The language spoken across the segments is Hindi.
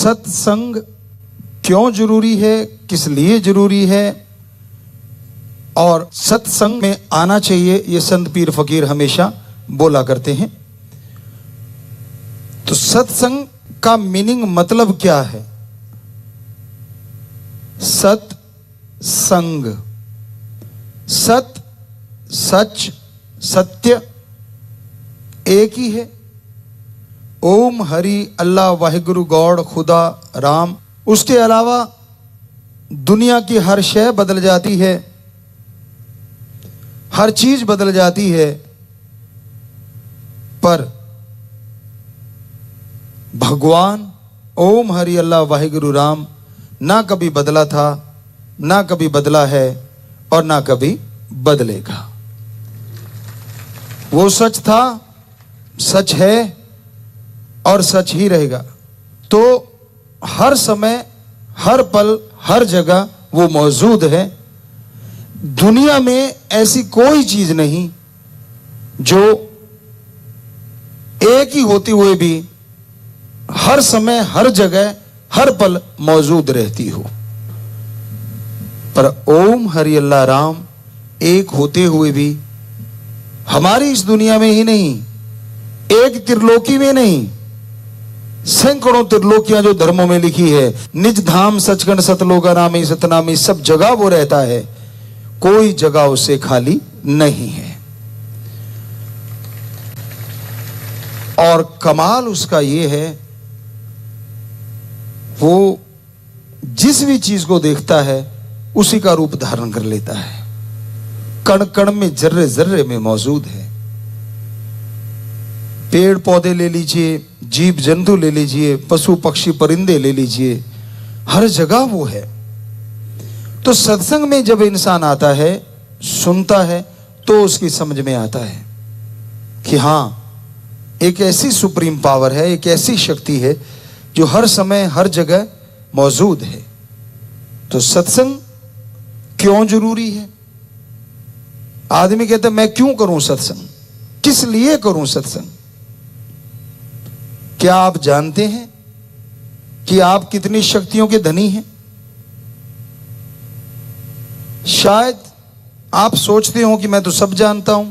सत्संग क्यों जरूरी है, किस लिए जरूरी है और सत्संग में आना चाहिए, ये संत पीर फकीर हमेशा बोला करते हैं। तो सत्संग का मीनिंग मतलब क्या है? सत्संग, सत सच सत्य एक ही है। ओम हरि अल्लाह वाहिगुरु गॉड खुदा राम। उसके अलावा दुनिया की हर शय बदल जाती है, हर चीज बदल जाती है, पर भगवान ओम हरि अल्लाह वाहिगुरु राम ना कभी बदला था, ना कभी बदला है और ना कभी बदलेगा। वो सच था, सच है और सच ही रहेगा। तो हर समय, हर पल, हर जगह वो मौजूद है। दुनिया में ऐसी कोई चीज नहीं जो एक ही होते हुए भी हर समय, हर जगह, हर पल मौजूद रहती हो। पर ओम हरि अल्लाह राम एक होते हुए भी हमारी इस दुनिया में ही नहीं, एक त्रिलोकी में नहीं, सैकड़ों त्रिलोकियां जो धर्मों में लिखी है, निज धाम सचखंड सतलोका नामी सतनामी, सब जगह वो रहता है, कोई जगह उससे खाली नहीं है। और कमाल उसका ये है, वो जिस भी चीज को देखता है उसी का रूप धारण कर लेता है। कण कण में, जर्रे जर्रे में मौजूद है। पेड़ पौधे ले लीजिए, जीव जंतु ले लीजिए, पशु पक्षी परिंदे ले लीजिए, हर जगह वो है। तो सत्संग में जब इंसान आता है, सुनता है, तो उसकी समझ में आता है कि हां, एक ऐसी सुप्रीम पावर है, एक ऐसी शक्ति है जो हर समय, हर जगह मौजूद है। तो सत्संग क्यों जरूरी है? आदमी कहता है मैं क्यों करूं सत्संग, किस लिए करूं सत्संग? क्या आप जानते हैं कि आप कितनी शक्तियों के धनी हैं? शायद आप सोचते हो कि मैं तो सब जानता हूं,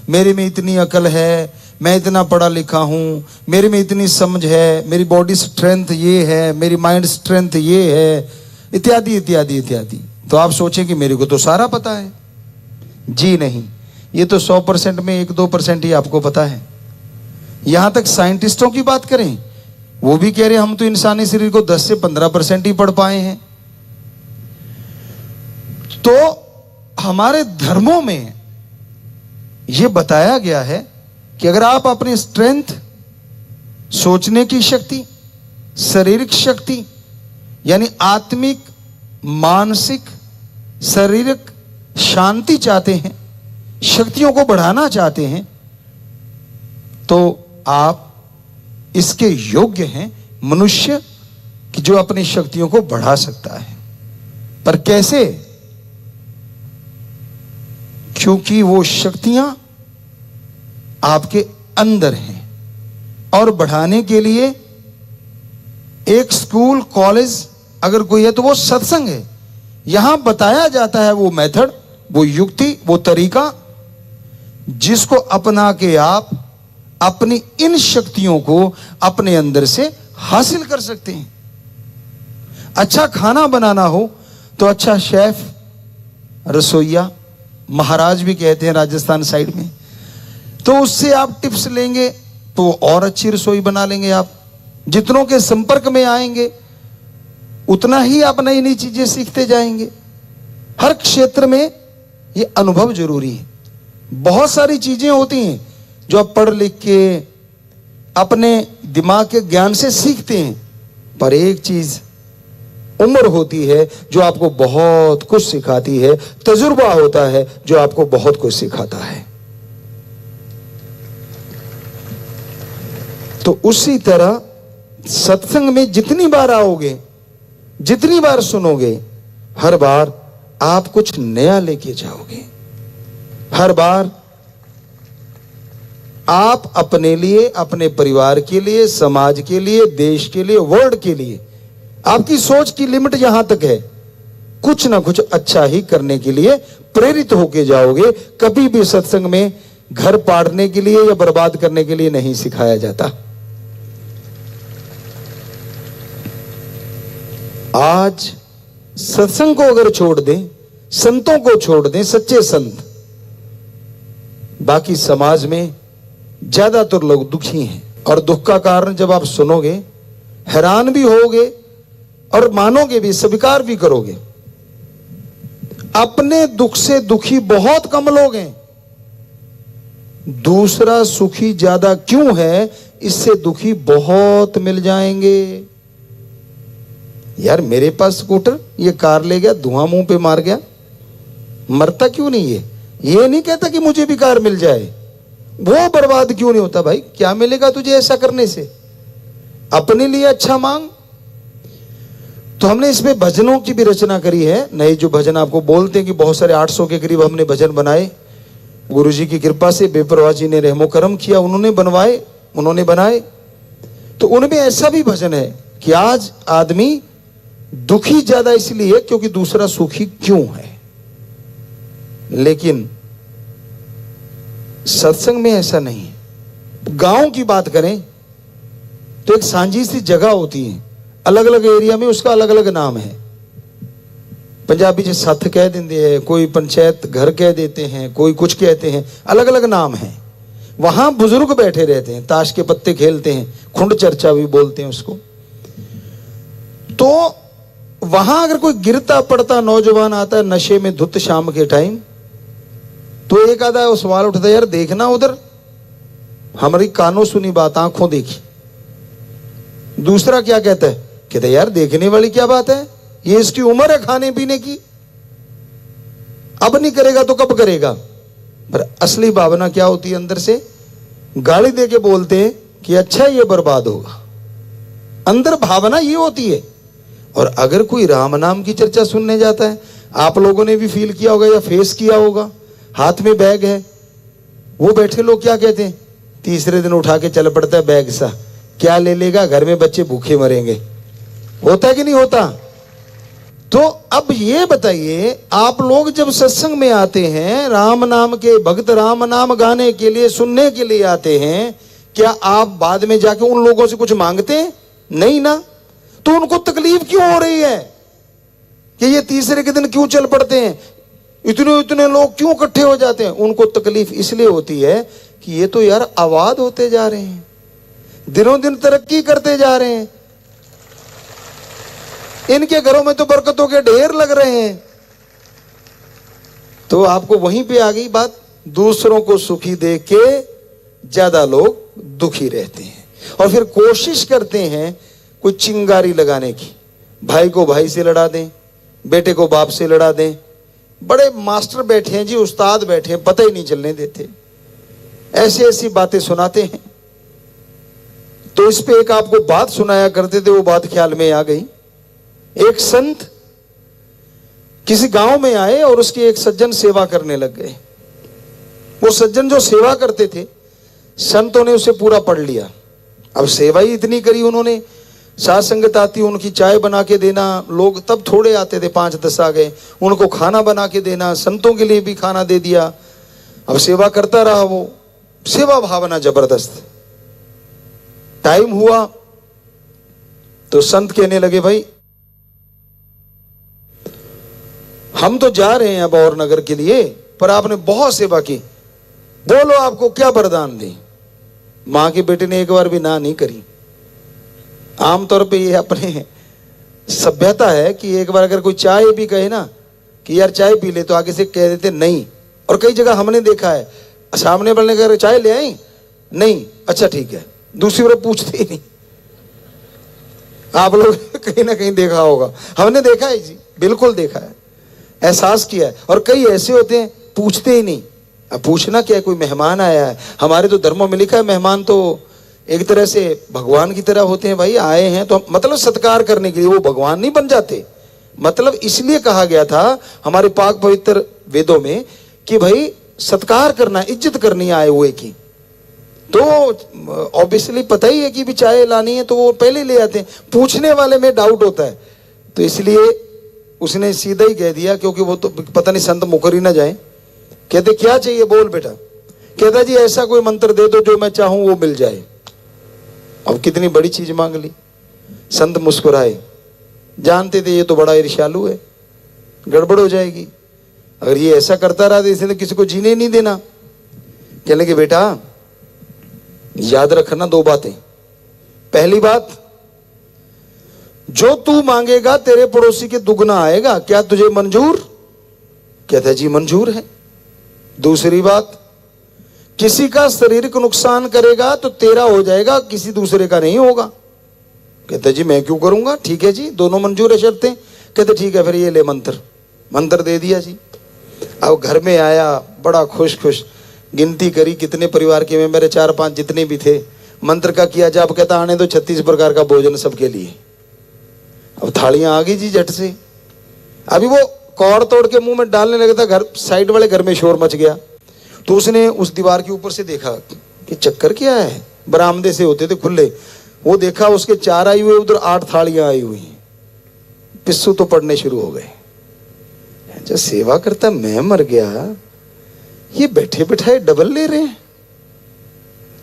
मेरे में इतनी अकल है, मैं इतना पढ़ा लिखा हूं, मेरे में इतनी समझ है, मेरी बॉडी स्ट्रेंथ ये है, मेरी माइंड स्ट्रेंथ ये है, इत्यादि इत्यादि इत्यादि। तो आप सोचें कि मेरे को तो सारा पता है। जी नहीं, ये तो 100% में 1-2% ही आपको पता है। यहां तक साइंटिस्टों की बात करें, वो भी कह रहे हैं हम तो इंसानी शरीर को 10 से 15% ही पढ़ पाए हैं। तो हमारे धर्मों में यह बताया गया है कि अगर आप अपनी स्ट्रेंथ, सोचने की शक्ति, शारीरिक शक्ति यानी आत्मिक, मानसिक, शारीरिक शांति चाहते हैं, शक्तियों को बढ़ाना चाहते हैं, तो आप इसके योग्य हैं, मनुष्य कि जो अपनी शक्तियों को बढ़ा सकता है। पर कैसे? क्योंकि वो शक्तियां आपके अंदर हैं और बढ़ाने के लिए एक स्कूल, कॉलेज अगर कोई है तो वो सत्संग है। यहां बताया जाता है वो मेथड, वो युक्ति, वो तरीका जिसको अपना के आप अपनी इन शक्तियों को अपने अंदर से हासिल कर सकते हैं। अच्छा खाना बनाना हो तो अच्छा शेफ, रसोइया, महाराज भी कहते हैं राजस्थान साइड में, तो उससे आप टिप्स लेंगे तो और अच्छी रसोई बना लेंगे। आप जितनों के संपर्क में आएंगे उतना ही आप नई नई चीजें सीखते जाएंगे। हर क्षेत्र में ये अनुभव जरूरी है। बहुत सारी चीजें होती हैं जो आप पढ़ लिख के अपने दिमाग के ज्ञान से सीखते हैं, पर एक चीज उम्र होती है जो आपको बहुत कुछ सिखाती है, तजुर्बा होता है जो आपको बहुत कुछ सिखाता है। तो उसी तरह सत्संग में जितनी बार आओगे, जितनी बार सुनोगे, हर बार आप कुछ नया लेके जाओगे। हर बार आप अपने लिए, अपने परिवार के लिए, समाज के लिए, देश के लिए, वर्ल्ड के लिए आपकी सोच की लिमिट यहां तक है, कुछ ना कुछ अच्छा ही करने के लिए प्रेरित होके जाओगे। कभी भी सत्संग में घर पाड़ने के लिए या बर्बाद करने के लिए नहीं सिखाया जाता। आज सत्संग को अगर छोड़ दें, संतों को छोड़ दें, सच्चे संत, बाकी समाज में ज्यादातर लोग दुखी हैं। और दुख का कारण जब आप सुनोगे, हैरान भी होगे और मानोगे भी, स्वीकार भी करोगे। अपने दुख से दुखी बहुत कम लोग हैं, दूसरा सुखी ज्यादा क्यों है, इससे दुखी बहुत मिल जाएंगे। यार मेरे पास स्कूटर, ये कार ले गया, धुआं मुंह पे मार गया, मरता क्यों नहीं है? ये नहीं कहता कि मुझे भी कार मिल जाए, वो बर्बाद क्यों नहीं होता? भाई क्या मिलेगा तुझे ऐसा करने से? अपने लिए अच्छा मांग। तो हमने इसमें भजनों की भी रचना करी है। नए जो भजन आपको बोलते हैं कि बहुत सारे 800 के करीब हमने भजन बनाए, गुरुजी की कृपा से, बेपरवाह जी ने रहमो करम किया, उन्होंने बनवाए, उन्होंने बनाए। तो उनमें ऐसा भी भजन है कि आज आदमी दुखी ज्यादा इसलिए क्योंकि दूसरा सुखी क्यों है। लेकिन सत्संग में ऐसा नहीं है। गांव की बात करें तो एक सांझी सी जगह होती है, अलग अलग एरिया में उसका अलग अलग नाम है। पंजाबी से सथ कह देते हैं, कोई पंचायत घर कह देते हैं, कोई कुछ कहते हैं, अलग अलग नाम है। वहां बुजुर्ग बैठे रहते हैं, ताश के पत्ते खेलते हैं, खुंड चर्चा भी बोलते हैं उसको। तो वहां अगर कोई गिरता पड़ता नौजवान आता है नशे में धुत शाम के टाइम, तो एक आधा वो सवाल उठता है, यार देखना उधर, हमारी कानों सुनी बात आंखों देखी। दूसरा क्या कहता है? कहता है यार देखने वाली क्या बात है, ये इसकी उम्र है खाने पीने की, अब नहीं करेगा तो कब करेगा। पर असली भावना क्या होती है? अंदर से गाली दे के बोलते हैं कि अच्छा ये बर्बाद होगा। अंदर भावना ये होती है। और अगर कोई राम नाम की चर्चा सुनने जाता है, आप लोगों ने भी फील किया होगा या फेस किया होगा, हाथ में बैग है, वो बैठे लोग क्या कहते हैं? तीसरे दिन उठा के चल पड़ता है बैग सा, क्या ले लेगा, घर में बच्चे भूखे मरेंगे। होता है कि नहीं होता? तो अब ये बताइए, आप लोग जब सत्संग में आते हैं, राम नाम के भक्त राम नाम गाने के लिए, सुनने के लिए आते हैं, क्या आप बाद में जाके उन लोगों से कुछ मांगते हैं? नहीं ना। तो उनको तकलीफ क्यों हो रही है कि ये तीसरे के दिन क्यों चल पड़ते हैं, इतने इतने लोग क्यों इकट्ठे हो जाते हैं? उनको तकलीफ इसलिए होती है कि ये तो यार आबाद होते जा रहे हैं, दिनों दिन तरक्की करते जा रहे हैं, इनके घरों में तो बरकतों के ढेर लग रहे हैं। तो आपको वहीं पे आ गई बात, दूसरों को सुखी देख के ज्यादा लोग दुखी रहते हैं और फिर कोशिश करते हैं कोई चिंगारी लगाने की, भाई को भाई से लड़ा दें, बेटे को बाप से लड़ा दें। बड़े मास्टर बैठे हैं जी, उस्ताद बैठे हैं, पता ही नहीं चलने देते, ऐसी ऐसी बातें सुनाते हैं। तो इस पे एक आपको बात सुनाया करते थे, वो बात ख्याल में आ गई। एक संत किसी गांव में आए और उसके एक सज्जन सेवा करने लग गए। वो सज्जन जो सेवा करते थे, संतों ने उसे पूरा पढ़ लिया। अब सेवा ही इतनी करी उन्होंने, साथ संगत आती, उनकी चाय बना के देना, लोग तब थोड़े आते थे, 5-10 आ गए, उनको खाना बना के देना, संतों के लिए भी खाना दे दिया। अब सेवा करता रहा वो, सेवा भावना जबरदस्त। टाइम हुआ तो संत कहने लगे, भाई हम तो जा रहे हैं अब और नगर के लिए, पर आपने बहुत सेवा की, बोलो आपको क्या वरदान दें। मां के बेटे ने एक बार भी ना नहीं करी। आमतौर पे ये अपने सभ्यता है कि एक बार अगर कोई चाय भी कहे ना कि यार चाय पी ले, तो आगे से कह देते नहीं। और कई जगह हमने देखा है, सामने वाले कह रहे चाय ले आई, नहीं, अच्छा ठीक है, दूसरी बार पूछते ही नहीं। आप लोग कहीं ना कहीं देखा होगा, हमने देखा है जी, बिल्कुल देखा है, एहसास किया है। और कई ऐसे होते हैं पूछते ही नहीं। अब पूछना क्या है, कोई मेहमान आया है, हमारे तो धर्मों में लिखा है मेहमान तो एक तरह से भगवान की तरह होते हैं। भाई आए हैं तो मतलब सत्कार करने के लिए, वो भगवान नहीं बन जाते। मतलब इसलिए कहा गया था हमारे पाक पवित्र वेदों में कि भाई सत्कार करना, इज्जत करनी आए हुए की। तो ऑब्वियसली पता ही है कि भी चाय लानी है तो वो पहले ले आते हैं, पूछने वाले में डाउट होता है। तो इसलिए उसने सीधा ही कह दिया, क्योंकि वो तो पता नहीं संत मुकर ही ना जाए। कहते क्या चाहिए बोल बेटा। कहता जी ऐसा कोई मंत्र दे दो जो मैं चाहूं वो मिल जाए। अब कितनी बड़ी चीज मांग ली। संत मुस्कुराए, जानते थे ये तो बड़ा ईर्ष्यालु है, गड़बड़ हो जाएगी, अगर ये ऐसा करता रहा तो इसने किसी को जीने नहीं देना। कहने लगे बेटा याद रखना दो बातें। पहली बात, जो तू मांगेगा तेरे पड़ोसी के दुगना आएगा, क्या तुझे मंजूर? कहता जी मंजूर है। दूसरी बात, किसी का शारीरिक नुकसान करेगा तो तेरा हो जाएगा, किसी दूसरे का नहीं होगा। कहता जी मैं क्यों करूंगा? ठीक है जी, दोनों मंजूर है शर्तें। कहते ठीक है फिर ये ले मंत्र दे दिया जी। अब घर में आया बड़ा खुश गिनती करी कितने परिवार के में, मेरे 4-5 जितने भी थे, मंत्र का किया जाप। कहता आने तो 36 प्रकार का भोजन सबके लिए। अब थालियां आ गई जी झट से। अभी वो कौड़ तोड़ के मुंह में डालने लगा था, घर साइड वाले घर में शोर मच गया। तो उसने उस दीवार के ऊपर से देखा कि चक्कर क्या है, बरामदे से होते थे खुले, वो देखा उसके 4 आई हुए, उधर 8 थालियां आई हुई। पिस्सू तो पड़ने शुरू हो गए। जो सेवा करता मैं मर गया, ये बैठे बैठाए डबल ले रहे हैं।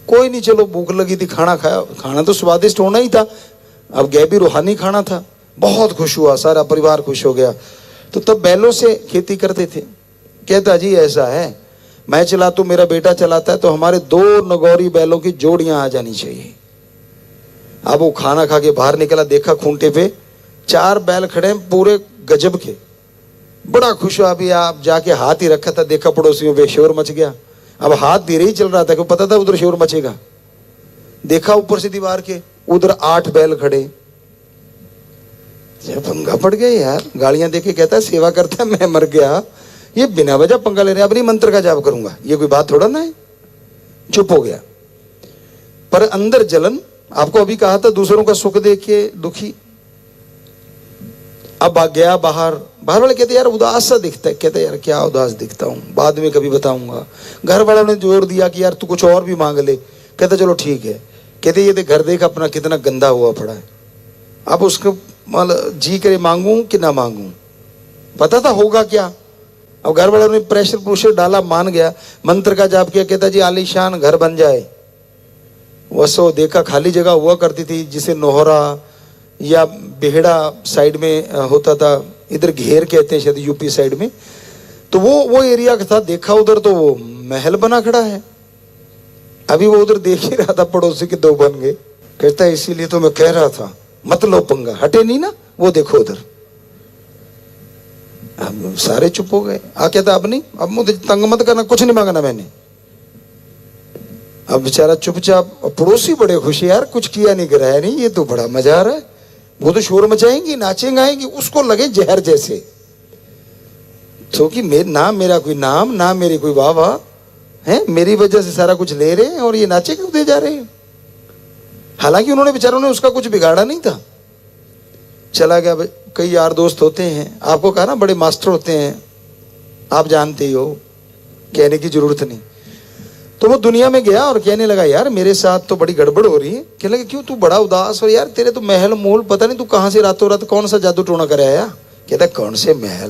कोई नहीं, चलो भूख लगी थी, खाना खाया, खाना तो स्वादिष्ट होना ही था। अब गैबी रूहानी खाना था, बहुत खुश हुआ, सारा परिवार खुश हो गया। तो तब बैलों से खेती करते थे। कहता जी ऐसा है, मैं चलाता हूं, मेरा बेटा चलाता है, तो हमारे 2 नगौरी बैलों की जोड़ियां आ जानी चाहिए। अब वो खाना खा के बाहर निकला, देखा खूंटे पे 4 बैल खड़े हैं पूरे गजब के। बड़ा खुश हुआ। अभी आप जाके हाथ ही रखा था, देखा पड़ोसियों पे शोर मच गया। अब हाथ धीरे ही चल रहा था, क्योंकि पता था उधर शोर मचेगा। देखा ऊपर से दीवार के, उधर 8 बैल खड़े। पंगा पड़ गया यार। गालियां देके कहता है सेवा करता है मैं मर गया, ये बिना वजह पंगा ले रहे। अब नहीं मंत्र का जाप करूंगा, ये कोई बात थोड़ा ना है। चुप हो गया, पर अंदर जलन। आपको अभी कहा था दूसरों का सुख देख के दुखी। अब आ गया बाहर वाले कहते यार उदास सा दिखता है। कहते यार क्या उदास दिखता हूं, बाद में कभी बताऊंगा। घर वालों ने जोर दिया कि यार तू कुछ और भी मांग ले। कहते चलो ठीक है। कहते ये घर देख अपना कितना गंदा हुआ पड़ा है। अब उसको मतलब जी करे मांगू कि ना मांगू, पता था होगा क्या। अब घर वालों ने प्रेशर डाला, मान गया, मंत्र का जाप किया। कहता जी आलीशान घर बन जाए। वसो देखा खाली जगह हुआ करती थी, जिसे नोहरा या बेहड़ा साइड में होता था, इधर घेर कहते हैं शायद यूपी साइड में। तो वो एरिया था, देखा उधर तो वो महल बना खड़ा है। अभी वो उधर देख ही रहा था, पड़ोसी के 2 बन गए। कहता है इसीलिए तो मैं कह रहा था मत लो पंगा, हटे नहीं ना, वो देखो उधर। अब सारे चुप हो गए। कहता अब नहीं, अब मुझे तंग मत करना, कुछ नहीं मांगना मैंने। अब बेचारा चुपचाप। पड़ोसी बड़े खुश यार, कुछ किया नहीं कराया नहीं, ये तो बड़ा मजा आ रहा है। वो तो शोर मचाएंगी, नाचेंगे, आएंगी, उसको लगे जहर जैसे। तो कि ना मेरा कोई नाम, ना मेरी कोई वाह है, मेरी वजह से सारा कुछ ले रहे हैं और ये नाचे क्यों दे जा रहे हैं। हालांकि उन्होंने बेचारों ने उसका कुछ बिगाड़ा नहीं था। चला गया। कई यार दोस्त होते हैं, आपको कहा ना बड़े मास्टर होते हैं, आप जानते ही हो, कहने की जरूरत नहीं। तो वो दुनिया में गया और कहने लगा यार मेरे साथ तो बड़ी गड़बड़ हो रही है। कहने लगा क्यों, तू बड़ा उदास हो यार, तेरे तो महल मूल पता नहीं तू कहां से रातों रात कौन सा जादू टोना कर आया। कहता कौन से महल।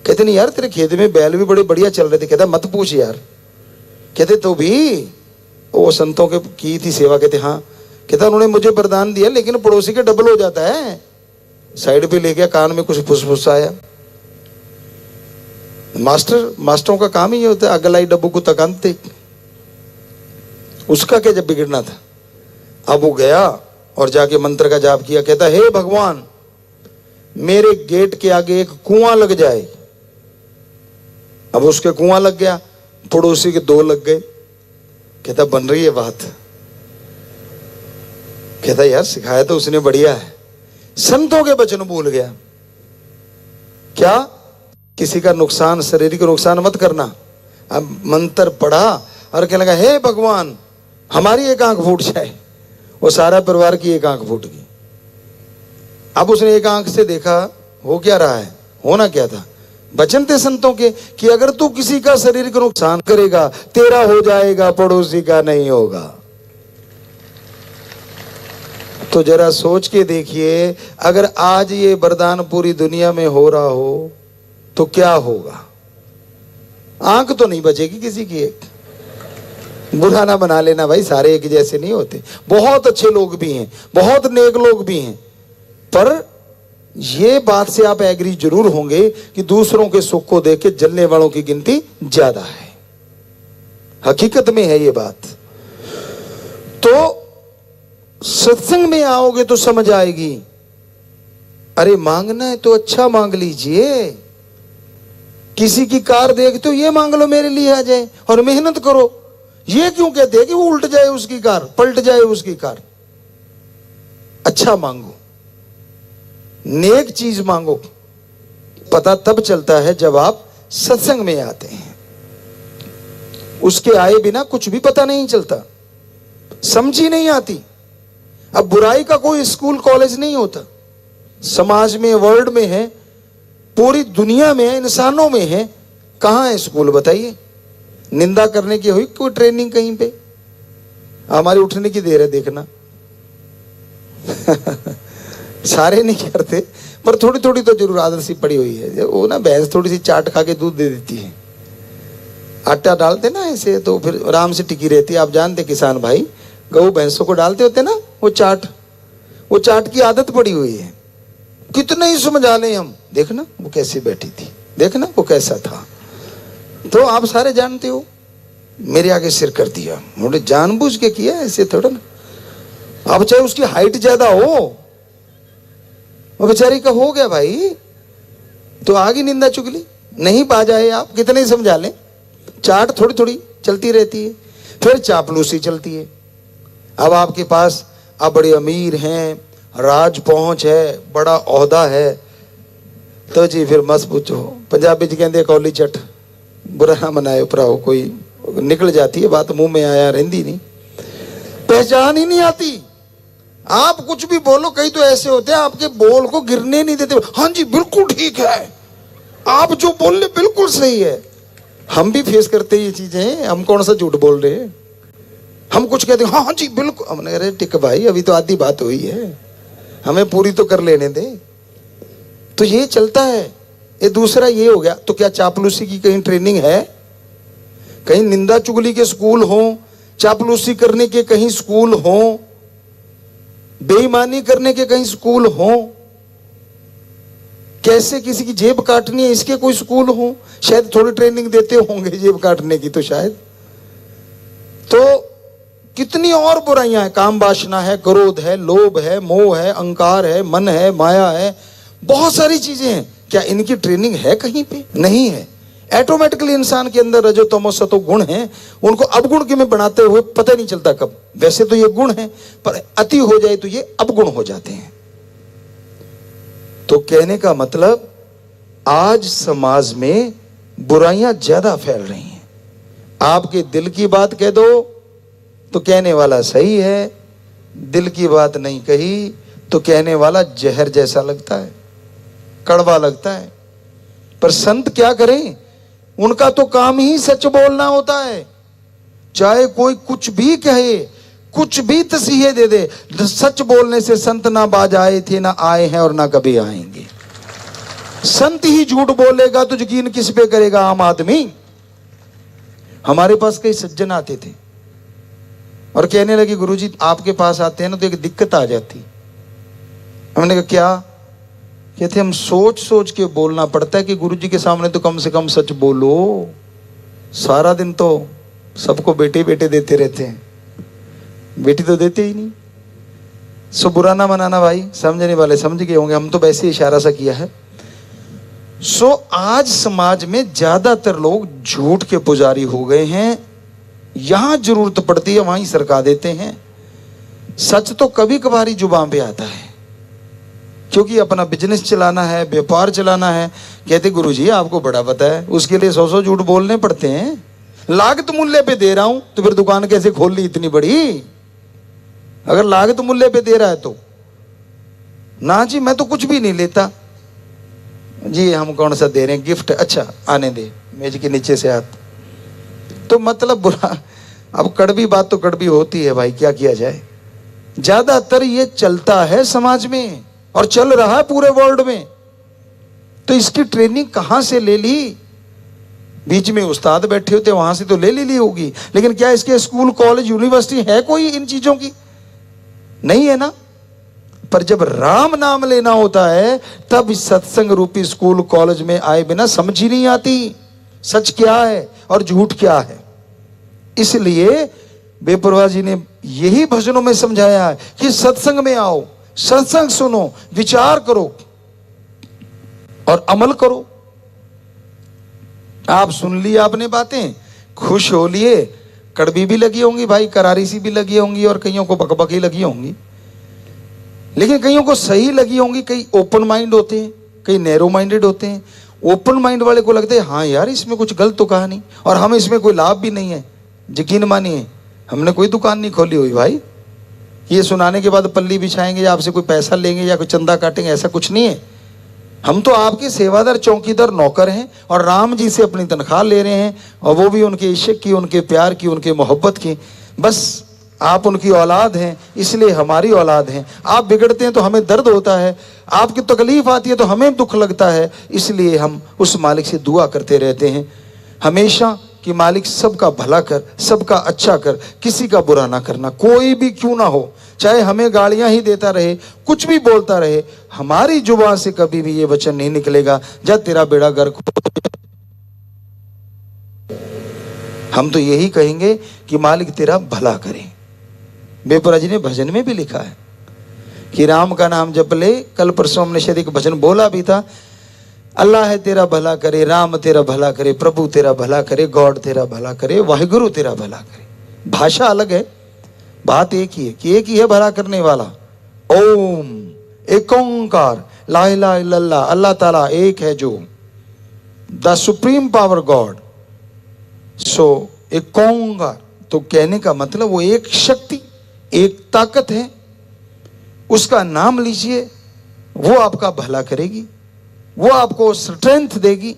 कहते नहीं यार तेरे खेत में बैल भी बड़े बढ़िया चल रहे थे। कहता मत पूछ यार। कहते तो भी वो संतों के की थी सेवा। कहते हाँ। कहता उन्होंने मुझे वरदान दिया, लेकिन पड़ोसी के डबल हो जाता है। साइड पे ले गया, कान में कुछ फुसफुसाया। मास्टरों का काम ही ये होता है, अगलाई डब्बू को तकानते। उसका क्या जब बिगड़ना था। अब वो गया और जाके मंत्र का जाप किया। कहता हे भगवान, मेरे गेट के आगे एक कुआं लग जाए। अब उसके कुआं लग गया, पड़ोसी के 2 लग गए। कहता बन रही है बात। कहता यार सिखाया तो उसने बढ़िया है। संतों के वचन भूल गया। क्या, किसी का नुकसान, शारीरिक नुकसान मत करना। अब मंत्र पढ़ा और कहने लगा हे भगवान हमारी एक आंख फूट जाए। वो सारा परिवार की एक आंख फूट गई। अब उसने एक आंख से देखा हो क्या रहा है, होना क्या था। वचन थे संतों के कि अगर तू किसी का शारीरिक नुकसान करेगा तेरा हो जाएगा, पड़ोसी का नहीं होगा। तो जरा सोच के देखिए, अगर आज ये वरदान पूरी दुनिया में हो रहा हो तो क्या होगा। आंख तो नहीं बचेगी किसी की। एक बुरा ना बना लेना भाई, सारे एक जैसे नहीं होते, बहुत अच्छे लोग भी हैं, बहुत नेक लोग भी हैं, पर ये बात से आप एग्री जरूर होंगे कि दूसरों के सुख को देख के जलने वालों की गिनती ज्यादा है। हकीकत में है ये बात। तो सत्संग में आओगे तो समझ आएगी। अरे मांगना है तो अच्छा मांग लीजिए। किसी की कार देखते हो, ये मांग लो मेरे लिए आ जाए, और मेहनत करो। ये क्यों कहते हैं कि वो उल्ट जाए उसकी कार, पलट जाए उसकी कार। अच्छा मांगो, नेक चीज मांगो। पता तब चलता है जब आप सत्संग में आते हैं। उसके आए बिना कुछ भी पता नहीं चलता, समझ ही नहीं आती। अब बुराई का कोई स्कूल कॉलेज नहीं होता। समाज में, वर्ल्ड में है, पूरी दुनिया में है, इंसानों में है। कहां है स्कूल बताइए? निंदा करने की हुई कोई ट्रेनिंग कहीं पे? हमारी उठने की देर है देखना। सारे नहीं करते, पर थोड़ी थोड़ी तो जरूर आदत सी पड़ी हुई है। वो ना भैंस थोड़ी सी चाट खा के दूध दे देती है, आटा डालते ना ऐसे, तो फिर आराम से टिकी रहती है। आप जानते किसान भाई, गऊ भैंसों को डालते होते ना वो चाट की आदत पड़ी हुई है। कितने ही समझा लें हम, देखना वो कैसी बैठी थी, देखना वो कैसा था। तो आप सारे जानते हो, मेरे आगे सिर कर दिया, मुझे जानबूझ के किया, ऐसे थोड़ा ना। अब चाहे उसकी हाइट ज्यादा हो, वो बेचारी का हो गया भाई, तो आगे निंदा चुगली नहीं पा जाए। आप कितने ही समझा लें, चाट थोड़ी थोड़ी चलती रहती है, फिर चापलूसी चलती है। अब आपके पास आप बड़े अमीर हैं, राज पहुंच है, बड़ा ओहदा है, तो जी फिर मत पूछो। पंजाबी जी कहते कौली चट, बुरा ना मनाए उपराओ। कोई निकल जाती है बात, मुंह में आया रहती नहीं, पहचान ही नहीं आती। आप कुछ भी बोलो, कई तो ऐसे होते हैं आपके बोल को गिरने नहीं देते। हाँ जी बिल्कुल ठीक है, आप जो बोल रहे बिल्कुल सही है। हम भी फेस करते हैं ये चीजें, हम कौन सा झूठ बोल रहे हैं। हम कुछ कहते हैं हाँ जी बिल्कुल, हमने अरे टिक भाई अभी तो आधी बात हुई है, हमें पूरी तो कर लेने दे। तो ये चलता है। ये दूसरा ये हो गया। तो क्या चापलूसी की कहीं ट्रेनिंग है? कहीं निंदा चुगली के स्कूल हो, चापलूसी करने के कहीं स्कूल हो, बेईमानी करने के कहीं स्कूल हो, कैसे किसी की जेब काटनी है इसके कोई स्कूल हो? शायद थोड़ी ट्रेनिंग देते होंगे जेब काटने की, तो शायद। तो कितनी और बुराइयां हैं, काम वासना है, क्रोध है, लोभ है, मोह है, अहंकार है, मन है, माया है, बहुत सारी चीजें हैं। क्या इनकी ट्रेनिंग है कहीं पे? नहीं है। ऑटोमेटिकली इंसान के अंदर रजो तमो सतो गुण हैं, उनको अवगुण के में बनाते हुए पता नहीं चलता कब। वैसे तो ये गुण है, पर अति हो जाए तो ये अवगुण हो जाते हैं। तो कहने का मतलब, आज समाज में बुराइयां ज्यादा फैल रही हैं। आपके दिल की बात कह दो तो कहने वाला सही है, दिल की बात नहीं कही तो कहने वाला जहर जैसा लगता है, कड़वा लगता है। पर संत क्या करें, उनका तो काम ही सच बोलना होता है। चाहे कोई कुछ भी कहे, कुछ भी तसीहे दे दे, सच बोलने से संत ना बाज आए थे, ना आए हैं और ना कभी आएंगे। संत ही झूठ बोलेगा तो यकीन किस पे करेगा आम आदमी? हमारे पास कई सज्जन आते थे और कहने लगे गुरुजी आपके पास आते हैं ना तो एक दिक्कत आ जाती। हमने कहा क्या? कहते हम सोच सोच के बोलना पड़ता है कि गुरुजी के सामने तो कम से कम सच बोलो। सारा दिन तो सबको बेटे बेटे देते रहते हैं, बेटी तो देते ही नहीं। सो बुरा ना मनाना भाई, समझने वाले समझ गए होंगे, हम तो वैसे इशारा सा किया है। सो आज समाज में ज्यादातर लोग झूठ के पुजारी हो गए हैं। यहां जरूरत पड़ती है वहीं सरका देते हैं। सच तो कभी कभार ही जुबान पे आता है, क्योंकि अपना बिजनेस चलाना है, व्यापार चलाना है। कहते गुरुजी आपको बड़ा पता है, उसके लिए 100 झूठ बोलने पड़ते हैं। लागत मूल्य पे दे रहा हूं तो फिर दुकान कैसे खोल ली इतनी बड़ी? अगर लागत मूल्य पे दे रहा है तो ना जी मैं तो कुछ भी नहीं लेता जी, हम कौन सा दे रहे हैं गिफ्ट, अच्छा आने दे मेज के नीचे से हाथ। तो मतलब बुरा। अब कड़वी बात तो कड़वी होती है भाई, क्या किया जाए। ज्यादातर ये चलता है समाज में और चल रहा है पूरे वर्ल्ड में। तो इसकी ट्रेनिंग कहां से ले ली? बीच में उस्ताद बैठे होते वहां से तो ले ली होगी, लेकिन क्या इसके स्कूल कॉलेज यूनिवर्सिटी है कोई इन चीजों की? नहीं है ना। पर जब राम नाम लेना होता है तब इस सत्संग रूपी स्कूल कॉलेज में आए बिना समझ ही नहीं आती सच क्या है और झूठ क्या है। इसलिए बेपरवाह जी ने यही भजनों में समझाया है कि सत्संग में आओ, सत्संग सुनो, विचार करो और अमल करो। आप सुन ली आपने बातें, खुश हो लिए, कड़वी भी लगी होंगी भाई, करारी सी भी लगी होंगी और कईयों को बकबकी लगी होंगी, लेकिन कईयों को सही लगी होंगी। कई ओपन माइंड होते हैं, कई नैरो माइंडेड होते हैं। ओपन माइंड वाले को लगता है हाँ यार इसमें कुछ गलत तो कहा नहीं और हमें इसमें कोई लाभ भी नहीं है। यकीन मानिए हमने कोई दुकान नहीं खोली हुई भाई, ये सुनाने के बाद पल्ली बिछाएंगे या आपसे कोई पैसा लेंगे या कोई चंदा काटेंगे, ऐसा कुछ नहीं है। हम तो आपके सेवादार, चौकीदार, नौकर हैं और राम जी से अपनी तनख्वाह ले रहे हैं, और वो भी उनके इश्क की, उनके प्यार की, उनके मोहब्बत की। बस आप उनकी औलाद हैं इसलिए हमारी औलाद हैं। आप बिगड़ते हैं तो हमें दर्द होता है, आपकी तकलीफ आती है तो हमें दुख लगता है, इसलिए हम उस मालिक से दुआ करते रहते हैं हमेशा कि मालिक सबका भला कर, सबका अच्छा कर, किसी का बुरा ना करना। कोई भी क्यों ना हो, चाहे हमें गालियां ही देता रहे, कुछ भी बोलता रहे, हमारी जुबान से कभी भी ये वचन नहीं निकलेगा जा तेरा बेड़ा गर्क हो। हम तो यही कहेंगे कि मालिक तेरा भला करे। बेपरा जी ने भजन में भी लिखा है कि राम का नाम जप ले। कल परसों हमने शायद एक भजन बोला भी था, अल्लाह है तेरा भला करे, राम तेरा भला करे, प्रभु तेरा भला करे, गॉड तेरा भला करे, वाहिगुरु तेरा भला करे। भाषा अलग है, बात एक ही है कि एक ही है भला करने वाला। ओम, एक ओंकार, ला इलाहा इल्लल्लाह, अल्लाह ताला एक है जो द सुप्रीम पावर गॉड। सो एक ओंकार, तो कहने का मतलब वो एक शक्ति, एक ताकत है, उसका नाम लीजिए, वो आपका भला करेगी, वो आपको स्ट्रेंथ देगी,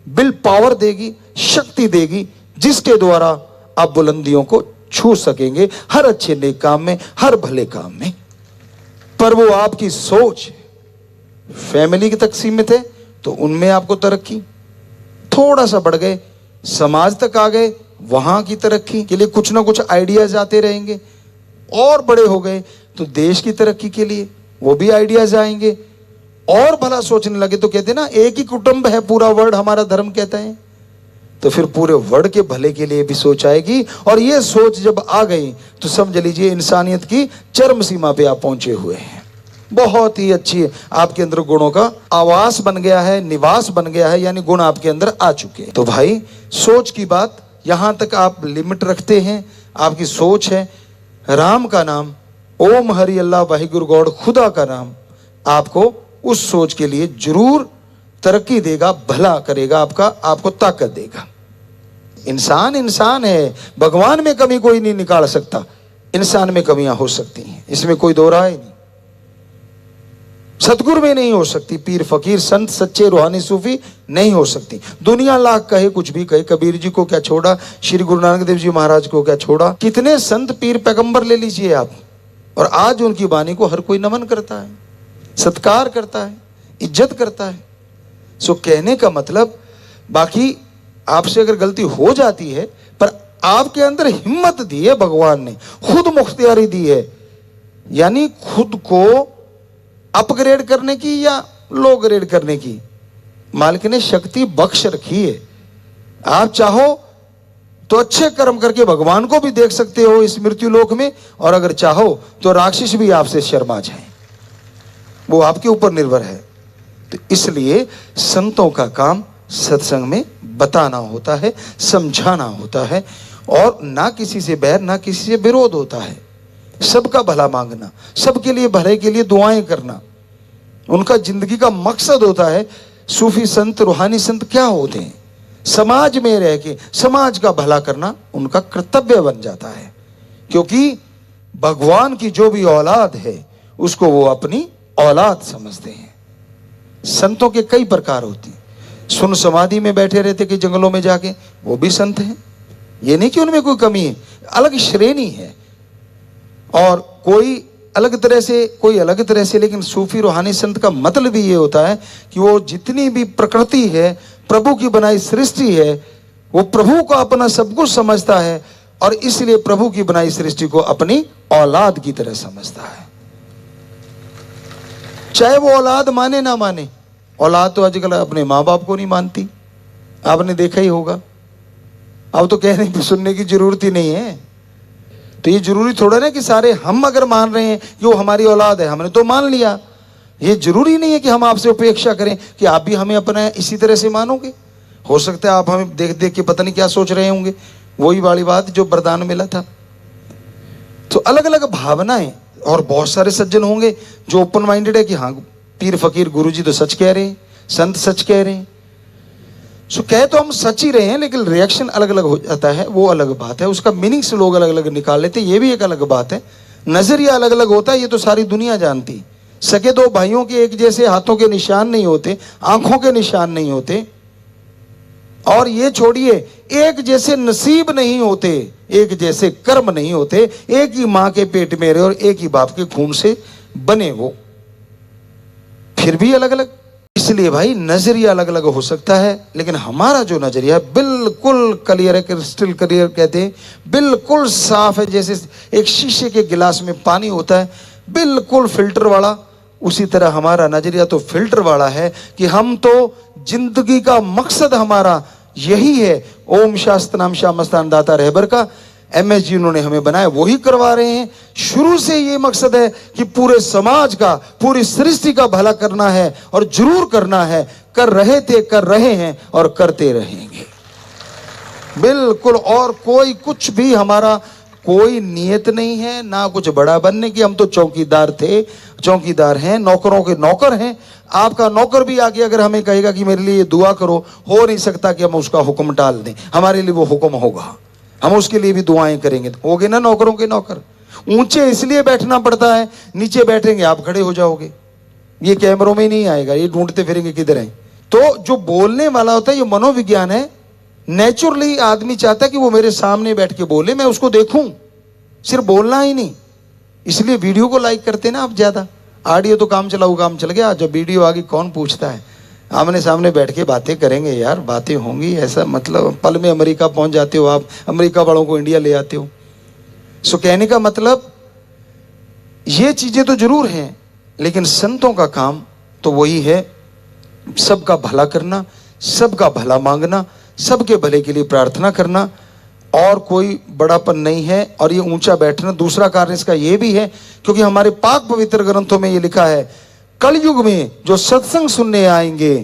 विल पावर देगी, शक्ति देगी, जिसके द्वारा आप बुलंदियों को छू सकेंगे हर अच्छे नेक काम में, हर भले काम में। पर वो आपकी सोच फैमिली तक सीमित है तो उनमें आपको तरक्की, थोड़ा सा बढ़ गए समाज तक आ गए, वहां की तरक्की के लिए कुछ ना कुछ आइडियाज आते रहेंगे, और बड़े हो गए तो देश की तरक्की के लिए वो भी आइडियाज आएंगे, और भला सोचने लगे तो कहते ना एक ही कुटुंब है पूरा वर्ल्ड, हमारा धर्म कहता है, तो फिर पूरे वर्ल्ड के भले के लिए भी सोच आएगी। और ये सोच जब आ गई तो समझ लीजिए इंसानियत की चरम सीमा पे आप पहुंचे हुए हैं। बहुत ही अच्छी आपके अंदर गुणों का आवास बन गया है, निवास बन गया है, यानी गुण आपके अंदर आ चुके हैं। तो भाई सोच की बात यहां तक आप लिमिट रखते हैं, आपकी सोच है राम का नाम, ओम हरि अल्लाह वाहिगुरु गॉड, खुदा का नाम आपको उस सोच के लिए जरूर तरक्की देगा, भला करेगा आपका, आपको ताकत देगा। इंसान इंसान है, भगवान में कमी कोई नहीं निकाल सकता, इंसान में कमियां हो सकती हैं, इसमें कोई दो राय नहीं। सतगुरु में नहीं हो सकती, पीर फकीर संत सच्चे रूहानी सूफी नहीं हो सकती। दुनिया लाख कहे कुछ भी कहे, कबीर जी को क्या छोड़ा, श्री गुरु नानक देव जी महाराज को क्या छोड़ा, कितने संत पीर पैगंबर ले लीजिए आप, और आज उनकी वाणी को हर कोई नमन करता है, सत्कार करता है, इज्जत करता है। सो कहने का मतलब, बाकी आपसे अगर गलती हो जाती है, पर आपके अंदर हिम्मत दी है भगवान ने, खुद मुख्तियारी दी है, यानी खुद को अपग्रेड करने की या लो ग्रेड करने की मालिक ने शक्ति बख्श रखी है। आप चाहो तो अच्छे कर्म करके भगवान को भी देख सकते हो इस मृत्यु लोक में, और अगर चाहो तो राक्षस भी आपसे शर्मा जाए, वो आपके ऊपर निर्भर है। तो इसलिए संतों का काम सत्संग में बताना होता है, समझाना होता है, और ना किसी से बैर ना किसी से विरोध होता है, सबका भला मांगना, सबके लिए भले के लिए दुआएं करना उनका जिंदगी का मकसद होता है। सूफी संत, रूहानी संत क्या होते हैं? समाज में रह के समाज का भला करना उनका कर्तव्य बन जाता है, क्योंकि भगवान की जो भी औलाद है उसको वो अपनी औलाद समझते हैं। संतों के कई प्रकार होते हैं, सुन समाधि में बैठे रहते कि जंगलों में जाके, वो भी संत हैं, ये नहीं कि उनमें कोई कमी है, अलग श्रेणी है। और कोई अलग तरह से, कोई अलग तरह से, लेकिन सूफी रूहानी संत का मतलब भी ये होता है कि वो जितनी भी प्रकृति है, प्रभु की बनाई सृष्टि है, वो प्रभु को अपना सब कुछ समझता है और इसलिए प्रभु की बनाई सृष्टि को अपनी औलाद की तरह समझता है। चाहे वो औलाद माने ना माने। औलाद तो आजकल अपने माँ बाप को नहीं मानती, आपने देखा ही होगा। अब तो कहने सुनने की जरूरत ही नहीं है। तो ये जरूरी थोड़ा ना कि सारे हम अगर मान रहे हैं कि वो हमारी औलाद है, हमने तो मान लिया। ये जरूरी नहीं है कि हम आपसे अपेक्षा करें कि आप भी हमें अपना इसी तरह से मानोगे। हो सकता है आप हमें देख देख के पता नहीं क्या सोच रहे होंगे। वही वाली बात जो वरदान मिला था। तो अलग अलग भावनाएं, और बहुत सारे सज्जन होंगे जो ओपन माइंडेड है कि हाँ पीर फकीर गुरुजी तो सच कह रहे हैं, संत सच कह रहे हैं। सो कह तो हम सच ही रहे हैं, लेकिन रिएक्शन अलग अलग हो जाता है, वो अलग बात है। उसका मीनिंग्स लोग अलग अलग निकाल लेते हैं, ये भी एक अलग बात है। नजरिया अलग अलग होता है, ये तो सारी दुनिया जानती। सके दो भाइयों के एक जैसे हाथों के निशान नहीं होते, आंखों के निशान नहीं होते, और ये छोड़िए एक जैसे नसीब नहीं होते, एक जैसे कर्म नहीं होते। एक ही मां के पेट में रहे और एक ही बाप के खून से बने हो, फिर भी अलग अलग। इसलिए भाई नजरिया अलग अलग हो सकता है, लेकिन हमारा जो नजरिया है बिल्कुल क्लियर है, क्रिस्टल क्लियर कहते हैं, बिल्कुल साफ है। जैसे एक शीशे के गिलास में पानी होता है बिल्कुल फिल्टर वाला, उसी तरह हमारा नजरिया तो फिल्टर वाला है कि हम तो जिंदगी का मकसद हमारा यही है। ओम शास्त्र नाम श्याम मस्तान दाता रहबर का MS जी उन्होंने हमें बनाया, वही करवा रहे हैं। शुरू से ये मकसद है कि पूरे समाज का, पूरी सृष्टि का भला करना है, और जरूर करना है। कर रहे थे, कर रहे हैं और करते रहेंगे बिल्कुल। और कोई कुछ भी हमारा कोई नियत नहीं है, ना कुछ बड़ा बनने की। हम तो चौकीदार थे, चौकीदार हैं, नौकरों के नौकर हैं। आपका नौकर भी आके अगर हमें कहेगा कि मेरे लिए दुआ करो, हो नहीं सकता कि हम उसका हुक्म टाल दें। हमारे लिए वो हुक्म होगा, हम उसके लिए भी दुआएं करेंगे। हो गए ना नौकरों के नौकर। ऊंचे इसलिए बैठना पड़ता है, नीचे बैठेंगे आप खड़े हो जाओगे, ये कैमरों में नहीं आएगा, ये ढूंढते फिरेंगे किधर है। तो जो बोलने वाला होता है, ये मनोविज्ञान है। नेचुरली आदमी चाहता है कि वो मेरे सामने बैठ के बोले, मैं उसको देखूं, सिर्फ बोलना ही नहीं। इसलिए वीडियो को लाइक करते ना आप ज्यादा। ऑडियो तो काम चलाओ, काम चल गया। जब वीडियो आ गई कौन पूछता है। आमने सामने बैठ के बातें करेंगे यार, बातें होंगी। ऐसा मतलब पल में अमेरिका पहुंच जाते हो आप, अमेरिका वालों को इंडिया ले आते हो। सो कहने का मतलब ये चीजें तो जरूर हैं, लेकिन संतों का काम तो वही है, सबका भला करना, सबका भला मांगना, सबके भले के लिए प्रार्थना करना, और कोई बड़ापन नहीं है। और ये ऊंचा बैठना दूसरा कारण इसका ये भी है क्योंकि हमारे पाक पवित्र ग्रंथों में ये लिखा है, कलयुग में जो सत्संग सुनने आएंगे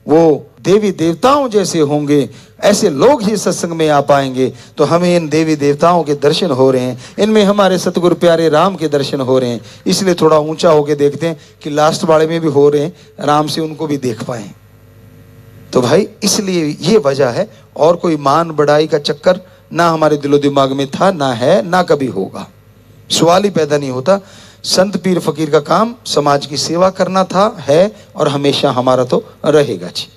वो देवी देवताओं जैसे होंगे, ऐसे लोग ही सत्संग में आ पाएंगे। तो हमें इन देवी देवताओं के दर्शन हो रहे हैं, इनमें हमारे सतगुरु प्यारे राम के दर्शन हो रहे हैं। इसलिए थोड़ा ऊंचा होके देखते हैं कि लास्ट वाले में भी हो रहे हैं, आराम से उनको भी देख पाए। तो भाई इसलिए ये वजह है, और कोई मान बढ़ाई का चक्कर ना हमारे दिलो दिमाग में था, ना है, ना कभी होगा। सवाल ही पैदा नहीं होता। संत पीर फकीर का काम समाज की सेवा करना था, है और हमेशा हमारा तो रहेगा जी।